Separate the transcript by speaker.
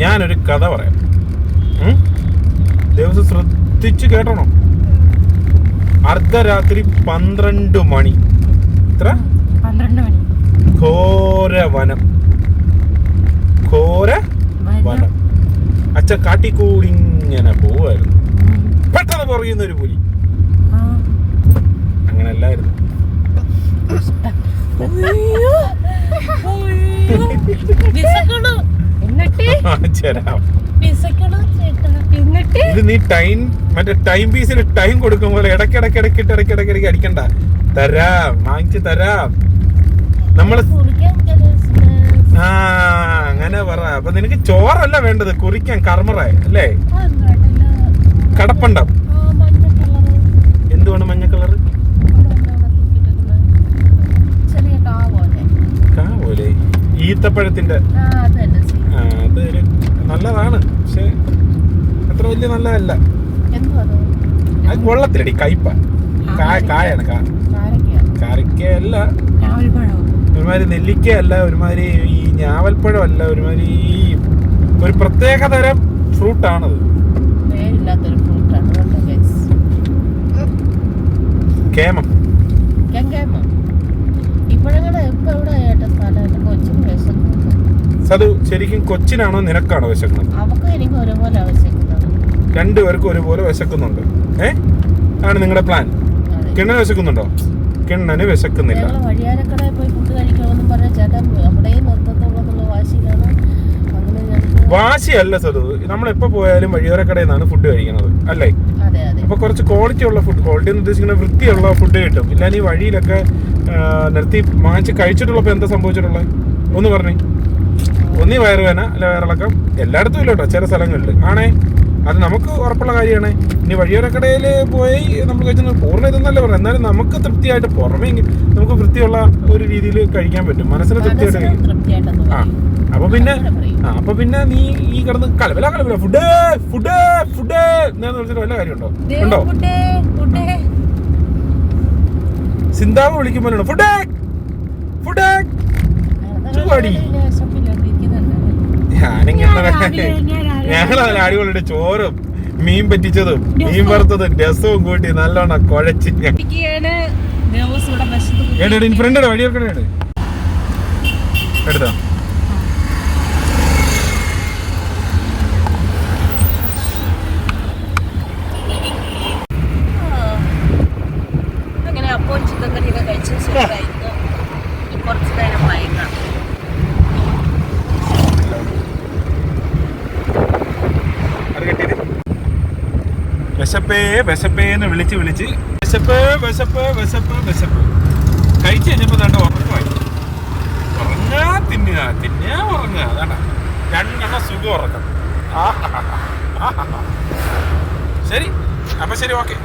Speaker 1: ഞാനൊരു കഥ പറയാം. ദിവസം ശ്രദ്ധിച്ച് കേട്ടണം. അർദ്ധരാത്രി 12 മണി. എത്ര?
Speaker 2: 12 മണി.
Speaker 1: ഘോര വനം. അച്ഛൻ കാട്ടിക്കൂടി ഇങ്ങനെ പോവായിരുന്നു. പെട്ടെന്ന് പറയുന്ന ഒരു പുലി. അങ്ങനെയല്ലായിരുന്നു. ഇത് നീ മറ്റേ ടൈം പീസിൽ ടൈം കൊടുക്കും പോലെ ഇടയ്ക്കിടയ്ക്ക് അടിക്കണ്ട. തരാം, വാങ്ങിച്ചു തരാം. നമ്മള് അങ്ങനെ പറ. അപ്പൊ നിനക്ക് ചോറല്ല വേണ്ടത്, കുറിക്കാൻ കർമ്മറ അല്ലേ? കടപ്പണ്ടം. എന്തുകൊണ്ട് മഞ്ഞ കളറ്? കാ പോലെ ഈത്തപ്പഴത്തിന്റെ. അതൊരു നല്ലതാണ്, പക്ഷെ അത്ര വലിയ നല്ലതല്ല. അത് വെള്ളത്തിലടി കയ്പ. കായാണ്. കാരക്കയല്ല, ഒരുമാതിരി നെല്ലിക്കയല്ല, ഒരുമാതിരി ഈ ഞാവൽപ്പഴമല്ല, ഒരുമാതിരി ഒരു പ്രത്യേക തരം ഫ്രൂട്ടാണത്. കേമം. സതു, ശരിക്കും കൊച്ചിനാണോ നിനക്കാണോ വിശക്കുന്നത്? രണ്ടുപേർക്കും ഒരുപോലെ വിശക്കുന്നുണ്ട്. ആണ് നിങ്ങളുടെ പ്ലാൻ? കിണ്ണന് വിശക്കുന്നുണ്ടോ? കിണ്ണന് വിശക്കുന്നില്ല. വാശിയല്ല സതു, നമ്മളെപ്പോ പോയാലും വഴിയോരക്കടയിൽ നിന്നാണ് ഫുഡ് കഴിക്കുന്നത് അല്ലേ? അപ്പൊ കുറച്ച് ക്വാളിറ്റി ഉള്ള ഫുഡ്, ക്വാളിറ്റി എന്ന് ഉദ്ദേശിക്കുന്ന വൃത്തിയുള്ള ഫുഡ് കിട്ടും. ഇല്ല നീ വഴിയിലൊക്കെ നിർത്തി വാങ്ങിച്ച് കഴിച്ചിട്ടുള്ളപ്പോ എന്താ സംഭവിച്ചിട്ടുള്ളത് ഒന്ന് പറഞ്ഞേ. ഒന്നീ വയറുവേന അല്ല വയറിളക്കം, എല്ലായിടത്തും ഇല്ല കേട്ടോ, ചില സ്ഥലങ്ങളിൽ ആണേ. അത് നമുക്ക് ഉറപ്പുള്ള കാര്യമാണ്. ഇനി വഴിയോരക്കടയിൽ പോയി നമ്മൾ കഴിച്ചത് പൂർണ്ണ ഇതെന്നല്ല പറയാം, എന്നാലും നമുക്ക് തൃപ്തിയായിട്ട് പുറമേ നമുക്ക് വൃത്തിയുള്ള ഒരു രീതിയിൽ കഴിക്കാൻ പറ്റും, മനസ്സിന് തൃപ്തിയായിട്ട് കഴിക്കും. അപ്പൊ പിന്നെ നീ ഈ കിടന്ന് കലവില ഫുഡ് ഫുഡ് ഫുഡ് എന്ന് വിളിച്ചിട്ട് വല്ല കാര്യമുണ്ടോ? ഉണ്ടോ? സിന്താവ് വിളിക്കുമ്പോഴാണ് ഫുഡ് ഫുഡ് ചുവടി. ഞങ്ങളതിൽ അടിപൊളിയുടെ ചോറും മീൻ പറ്റിച്ചതും മീൻ വറുത്തതും രസവും കൂട്ടി നല്ലോണം കുഴച്ച് ഫ്രണ്ട് വഴിയൊക്കെ എടുത്തോ. വിശപ്പേന്ന് വിളിച്ച് വിശപ്പ് കഴിച്ചു കഴിഞ്ഞപ്പോ തണ്ട ഉറക്കമായി. തിന്നുക ഉറങ്ങുക, അതാണ് രണ്ടെണ്ണം സുഖം ഉറക്കം. ശരി, അപ്പൊ ശരി, ഓക്കെ.